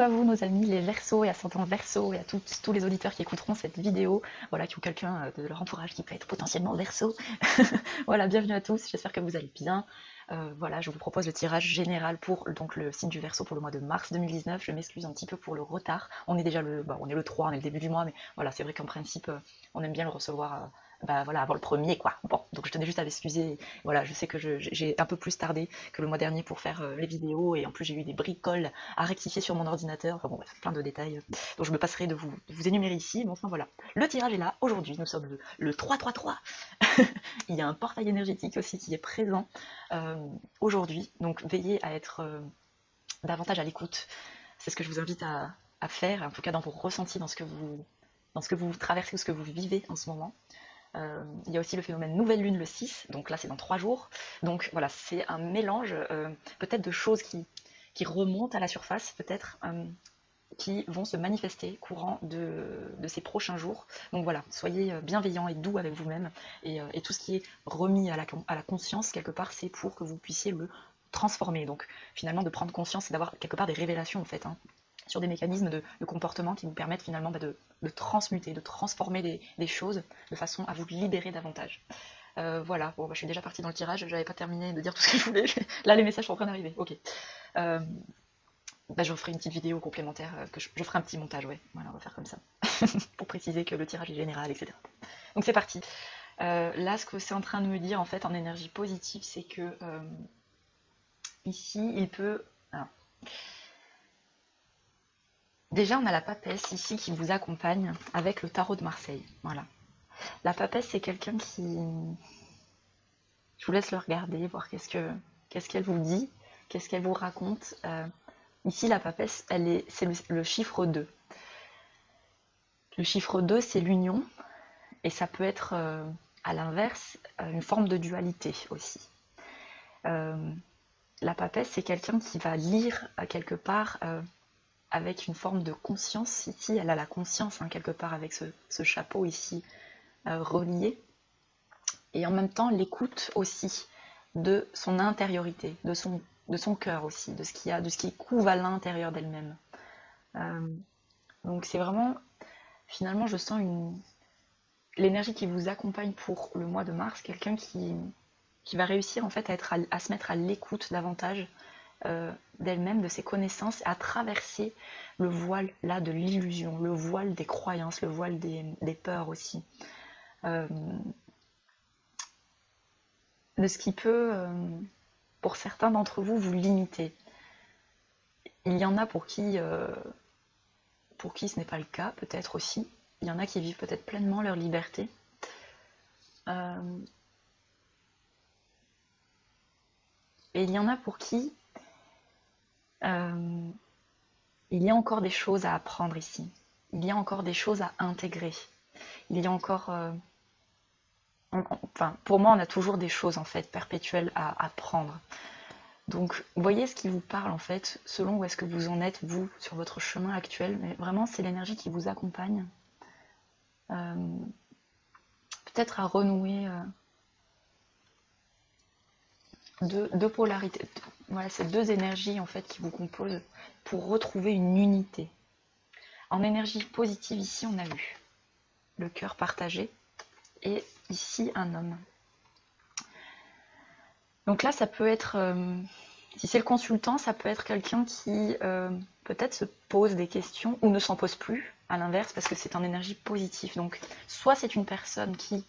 à vous nos amis les Verseaux et ascendants Verseaux et à tous les auditeurs qui écouteront cette vidéo, voilà, qui ont quelqu'un de leur entourage qui peut être potentiellement Verseau. Voilà, bienvenue à tous, j'espère que vous allez bien. Voilà, je vous propose le tirage général pour donc, le signe du Verseau pour le mois de mars 2019. Je m'excuse un petit peu pour le retard. On est déjà on est le 3, on est le début du mois, mais voilà, c'est vrai qu'en principe, on aime bien le recevoir voilà, avant le premier, quoi. Bon, donc je tenais juste à m'excuser. Voilà, je sais que j'ai un peu plus tardé que le mois dernier pour faire les vidéos, et en plus j'ai eu des bricoles à rectifier sur mon ordinateur. Enfin bon, bref, plein de détails. Donc je me passerai de vous énumérer ici. Mais enfin voilà, le tirage est là. Aujourd'hui, nous sommes le 333. Il y a un portail énergétique aussi qui est présent aujourd'hui. Donc veillez à être davantage à l'écoute. C'est ce que je vous invite à faire, en tout cas dans vos ressentis, dans ce que vous traversez ou ce que vous vivez en ce moment. Il y a aussi le phénomène nouvelle lune le 6, donc là c'est dans 3 jours. Donc voilà, c'est un mélange peut-être de choses qui remontent à la surface, peut-être, qui vont se manifester courant de ces prochains jours. Donc voilà, soyez bienveillants et doux avec vous-même, et tout ce qui est remis à la conscience, quelque part, c'est pour que vous puissiez le transformer. Donc finalement, de prendre conscience et d'avoir quelque part des révélations en fait, sur des mécanismes de comportement qui vous permettent finalement de transmuter, de transformer des choses de façon à vous libérer davantage. Voilà, bon, je suis déjà partie dans le tirage, j'avais pas terminé de dire tout ce que je voulais. Là, les messages sont en train d'arriver. Ok. Je ferai une petite vidéo complémentaire, je ferai un petit montage, ouais. Voilà, on va faire comme ça. Pour préciser que le tirage est général, etc. Donc c'est parti. Là, ce que c'est en train de me dire, en fait, en énergie positive, c'est que ici, il peut... Alors, déjà, on a la papesse ici qui vous accompagne avec le tarot de Marseille. Voilà. La papesse, c'est quelqu'un qui... Je vous laisse le regarder, voir qu'est-ce qu'elle vous dit, qu'est-ce qu'elle vous raconte. Ici, la papesse, c'est le chiffre 2. Le chiffre 2, c'est l'union, et ça peut être, à l'inverse, une forme de dualité aussi. La papesse, c'est quelqu'un qui va lire quelque part avec une forme de conscience. Ici, elle a la conscience, quelque part, avec ce chapeau ici relié, et en même temps l'écoute aussi de son intériorité, de son cœur aussi, de ce qui couve à l'intérieur d'elle-même. Donc c'est vraiment, finalement, je sens l'énergie qui vous accompagne pour le mois de mars, quelqu'un qui va réussir en fait à se mettre à l'écoute davantage d'elle-même, de ses connaissances, à traverser le voile là de l'illusion, le voile des croyances, le voile des peurs aussi. De ce qui peut, pour certains d'entre vous, vous limiter. Il y en a pour qui ce n'est pas le cas, peut-être aussi. Il y en a qui vivent peut-être pleinement leur liberté. Et il y en a pour qui il y a encore des choses à apprendre ici. Il y a encore des choses à intégrer. Il y a encore... enfin, pour moi, on a toujours des choses, en fait, perpétuelles à apprendre. Donc, voyez ce qui vous parle, en fait, selon où est-ce que vous en êtes, vous, sur votre chemin actuel. Mais vraiment, c'est l'énergie qui vous accompagne. Peut-être à renouer deux polarités. Voilà, ces deux énergies, en fait, qui vous composent pour retrouver une unité. En énergie positive, ici, on a eu le cœur partagé, et ici, un homme. Donc là, ça peut être... si c'est le consultant, ça peut être quelqu'un qui peut-être se pose des questions ou ne s'en pose plus, à l'inverse, parce que c'est en énergie positive. Donc, soit c'est une personne qui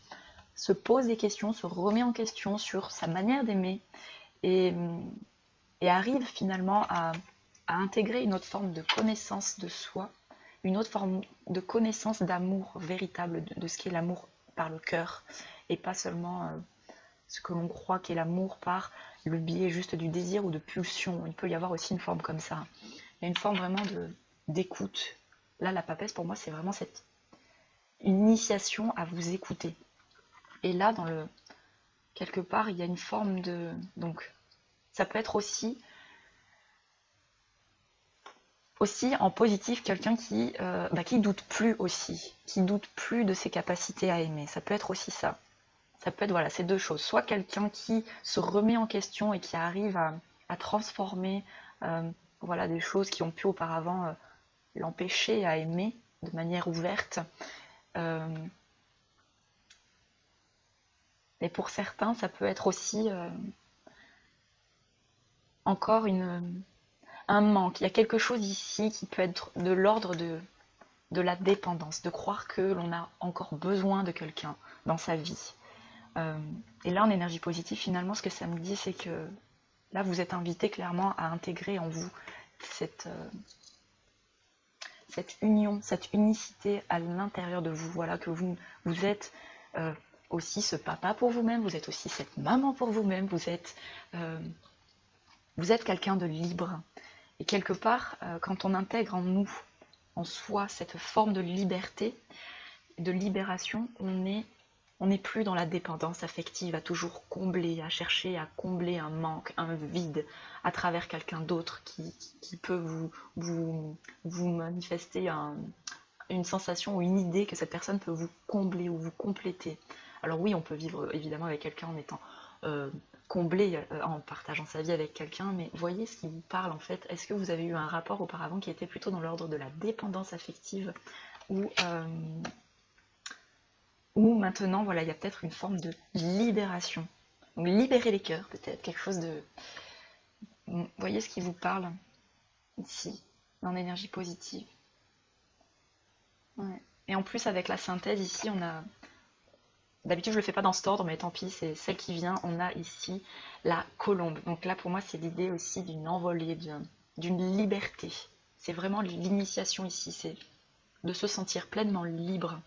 se pose des questions, se remet en question sur sa manière d'aimer, et arrive finalement à intégrer une autre forme de connaissance de soi, une autre forme de connaissance d'amour véritable, de ce qu'est l'amour par le cœur, et pas seulement ce que l'on croit qu'est l'amour par le biais juste du désir ou de pulsion. Il peut y avoir aussi une forme comme ça. Il y a une forme vraiment d'écoute. Là, la papesse, pour moi, c'est vraiment cette initiation à vous écouter. Et là, quelque part, il y a une forme de... Donc, ça peut être aussi en positif, quelqu'un qui doute plus aussi, qui doute plus de ses capacités à aimer. Ça peut être aussi ça. Ça peut être, voilà, ces deux choses. Soit quelqu'un qui se remet en question et qui arrive à transformer voilà, des choses qui ont pu auparavant l'empêcher à aimer de manière ouverte. Et pour certains, ça peut être aussi encore un manque. Il y a quelque chose ici qui peut être de l'ordre de la dépendance, de croire que l'on a encore besoin de quelqu'un dans sa vie. Et là, en énergie positive, finalement, ce que ça me dit, c'est que là, vous êtes invité clairement à intégrer en vous cette union, cette unicité à l'intérieur de vous. Voilà, que vous êtes aussi ce papa pour vous-même, vous êtes aussi cette maman pour vous-même, vous êtes quelqu'un de libre. Et quelque part, quand on intègre en nous, en soi, cette forme de liberté, de libération, on n'est plus dans la dépendance affective, à toujours combler, à chercher à combler un manque, un vide, à travers quelqu'un d'autre qui peut vous manifester une sensation ou une idée que cette personne peut vous combler ou vous compléter. Alors oui, on peut vivre évidemment avec quelqu'un en étant comblé, en partageant sa vie avec quelqu'un, mais voyez ce qui vous parle en fait. Est-ce que vous avez eu un rapport auparavant qui était plutôt dans l'ordre de la dépendance affective ou maintenant, voilà, il y a peut-être une forme de libération. Donc libérer les cœurs, peut-être, quelque chose de... Vous voyez ce qui vous parle ici, dans l'énergie positive. Ouais. Et en plus, avec la synthèse, ici, on a... D'habitude, je ne le fais pas dans cet ordre, mais tant pis, c'est celle qui vient. On a ici la colombe. Donc là, pour moi, c'est l'idée aussi d'une envolée, d'une liberté. C'est vraiment l'initiation ici, c'est de se sentir pleinement libre.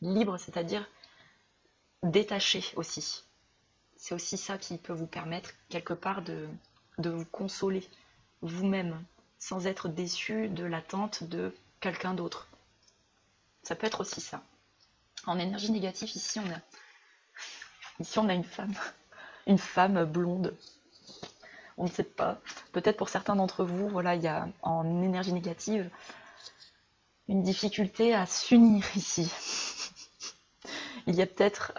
Libre, c'est-à-dire détaché aussi. C'est aussi ça qui peut vous permettre, quelque part, de vous consoler vous-même, sans être déçu de l'attente de quelqu'un d'autre. Ça peut être aussi ça. En énergie négative, ici, on a une femme blonde. On ne sait pas. Peut-être pour certains d'entre vous, voilà, il y a en énergie négative une difficulté à s'unir ici. Il y a peut-être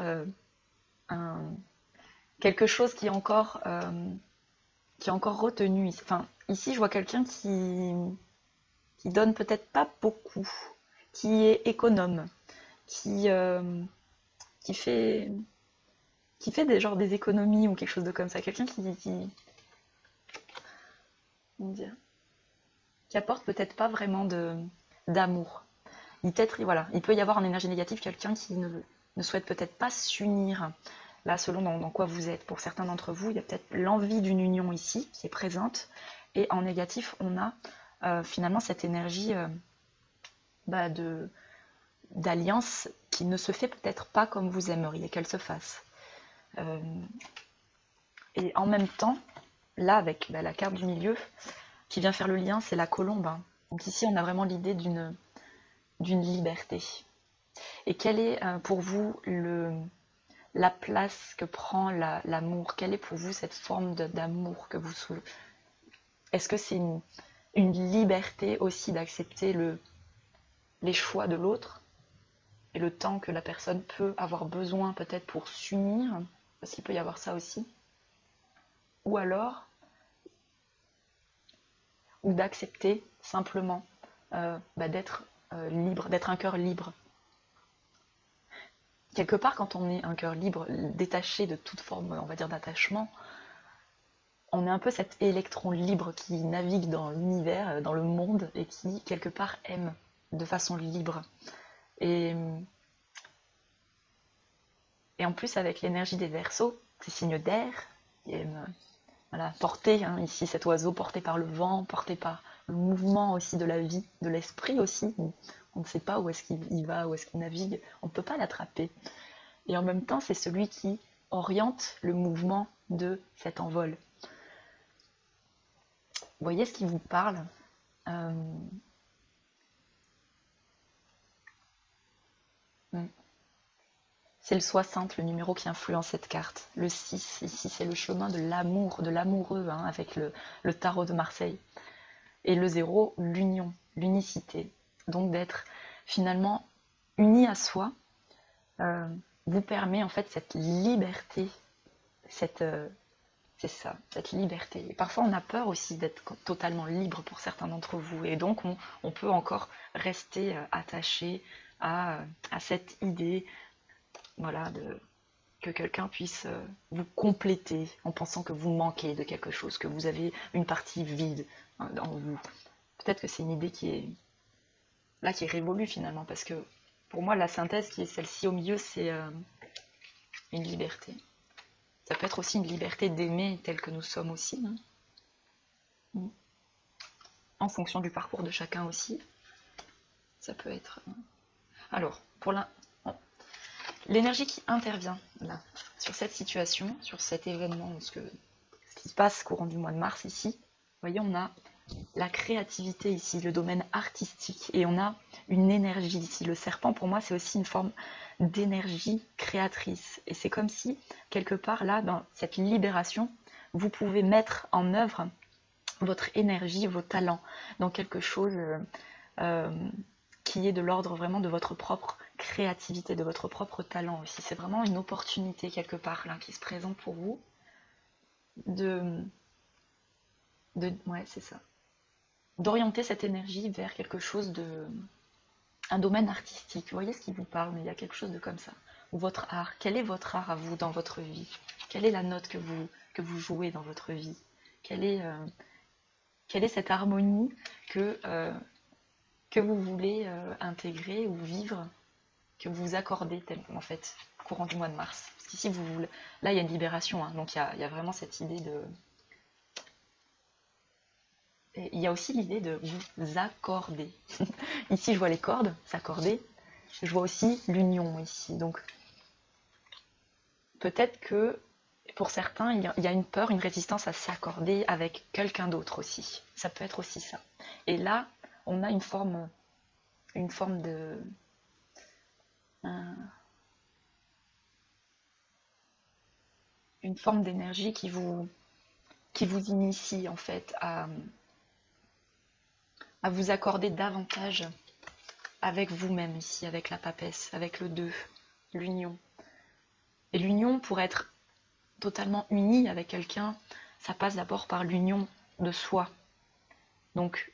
quelque chose qui est encore retenu. Enfin, ici, je vois quelqu'un qui donne peut-être pas beaucoup, qui est économe, qui fait des économies ou quelque chose de comme ça. Quelqu'un comment dire, qui apporte peut-être pas vraiment d'amour. Voilà, il peut y avoir en énergie négative quelqu'un qui ne souhaite peut-être pas s'unir. Là, selon dans quoi vous êtes. Pour certains d'entre vous, il y a peut-être l'envie d'une union ici qui est présente. Et en négatif, on a finalement cette énergie d'alliance qui ne se fait peut-être pas comme vous aimeriez qu'elle se fasse. Et en même temps, là, avec la carte du milieu, qui vient faire le lien, c'est la colombe. Donc ici, on a vraiment l'idée d'une liberté. Et quelle est pour vous la place que prend l'amour? Quelle est pour vous cette forme d'amour que vous soulevez? Est-ce que c'est une liberté aussi d'accepter les choix de l'autre et le temps que la personne peut avoir besoin peut-être pour s'unir? Parce qu'il peut y avoir ça aussi. Ou alors, ou d'accepter simplement d'être libre, d'être un cœur libre. Quelque part, quand on est un cœur libre, détaché de toute forme, on va dire, d'attachement, on est un peu cet électron libre qui navigue dans l'univers, dans le monde, et qui, quelque part, aime de façon libre. Et en plus, avec l'énergie des Verseaux, ces signes d'air, qui aiment porter, ici, cet oiseau porté par le vent, porté par le mouvement aussi de la vie, de l'esprit aussi. On ne sait pas où est-ce qu'il va, où est-ce qu'il navigue, on ne peut pas l'attraper. Et en même temps, c'est celui qui oriente le mouvement de cet envol. Vous voyez ce qui vous parle? C'est le 60, le numéro qui influence cette carte. Le 6, ici, c'est le chemin de l'amour, de l'amoureux, avec le tarot de Marseille. Et le 0, l'union, l'unicité. Donc d'être finalement uni à soi vous permet en fait cette liberté, cette C'est ça, cette liberté. Et parfois, on a peur aussi d'être totalement libre pour certains d'entre vous. Et donc, on peut encore rester attaché à cette idée, voilà, que quelqu'un puisse vous compléter en pensant que vous manquez de quelque chose, que vous avez une partie vide en vous. Peut-être que c'est une idée qui est révolue finalement, parce que pour moi, la synthèse qui est celle-ci au milieu, c'est une liberté. Ça peut être aussi une liberté d'aimer tel que nous sommes aussi, hein. En fonction du parcours de chacun aussi. Ça peut être... Alors, pour l'énergie qui intervient là, sur cette situation, sur cet événement, ce qui se passe courant du mois de mars ici, vous voyez, on a la créativité ici, le domaine artistique, et on a une énergie ici. Le serpent, pour moi, c'est aussi une forme d'énergie créatrice. Et c'est comme si, quelque part, là, dans cette libération, vous pouvez mettre en œuvre votre énergie, vos talents, dans quelque chose qui est de l'ordre vraiment de votre propre créativité, de votre propre talent aussi. C'est vraiment une opportunité, quelque part, là, qui se présente pour vous, ouais, c'est ça, d'orienter cette énergie vers quelque chose un domaine artistique. Vous voyez ce qui vous parle, mais il y a quelque chose de comme ça. Ou votre art. Quel est votre art à vous dans votre vie? Quelle est la note que vous jouez dans votre vie? Quelle est cette harmonie que vous voulez intégrer ou vivre, que vous accordez en fait, courant du mois de mars? Parce qu'ici, là, il y a une libération, hein, donc il y a vraiment cette idée de... Et il y a aussi l'idée de vous accorder. Ici, je vois les cordes, s'accorder. Je vois aussi l'union ici. Donc, peut-être que pour certains, il y a une peur, une résistance à s'accorder avec quelqu'un d'autre aussi. Ça peut être aussi ça. Et là, on a une forme de... une forme d'énergie qui vous initie en fait à vous accorder davantage avec vous-même ici, avec la papesse, avec le 2, l'union. Et l'union, pour être totalement uni avec quelqu'un, ça passe d'abord par l'union de soi. Donc,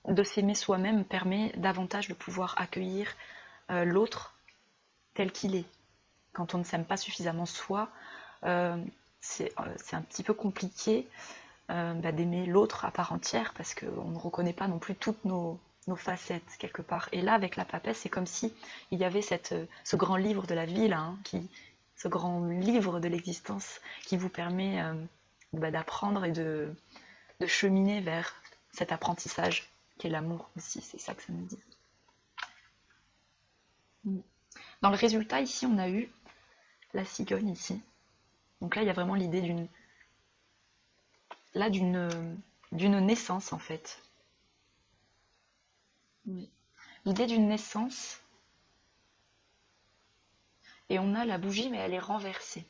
de s'aimer soi-même permet davantage de pouvoir accueillir l'autre tel qu'il est. Quand on ne s'aime pas suffisamment soi, c'est un petit peu compliqué d'aimer l'autre à part entière, parce qu'on ne reconnaît pas non plus toutes nos facettes quelque part. Et là, avec la papesse, c'est comme si il y avait ce grand livre de la vie là, hein, ce grand livre de l'existence qui vous permet d'apprendre et de cheminer vers cet apprentissage qui est l'amour aussi. C'est ça que ça nous dit. Dans le résultat, ici, on a eu la cigogne ici. Donc là, il y a vraiment l'idée d'une naissance, en fait. L'idée d'une naissance. Et on a la bougie, mais elle est renversée.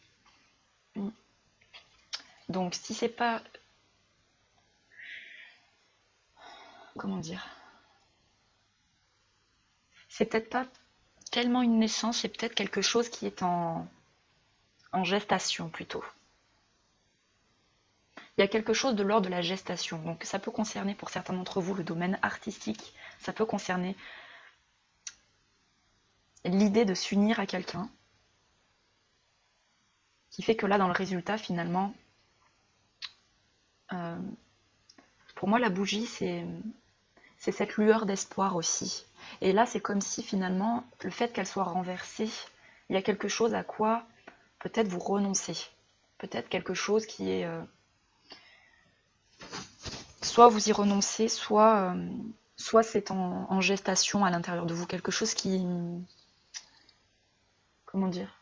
Donc, si c'est pas... Comment dire? C'est peut-être pas tellement une naissance, c'est peut-être quelque chose qui est en gestation plutôt. Il y a quelque chose de l'ordre de la gestation. Donc ça peut concerner pour certains d'entre vous le domaine artistique, ça peut concerner l'idée de s'unir à quelqu'un, qui fait que là, dans le résultat, finalement, pour moi, la bougie, c'est cette lueur d'espoir aussi. Et là, c'est comme si finalement, le fait qu'elle soit renversée, il y a quelque chose à quoi peut-être vous renoncez. Peut-être quelque chose qui est... soit vous y renoncez, soit c'est en gestation à l'intérieur de vous. Quelque chose qui... Comment dire?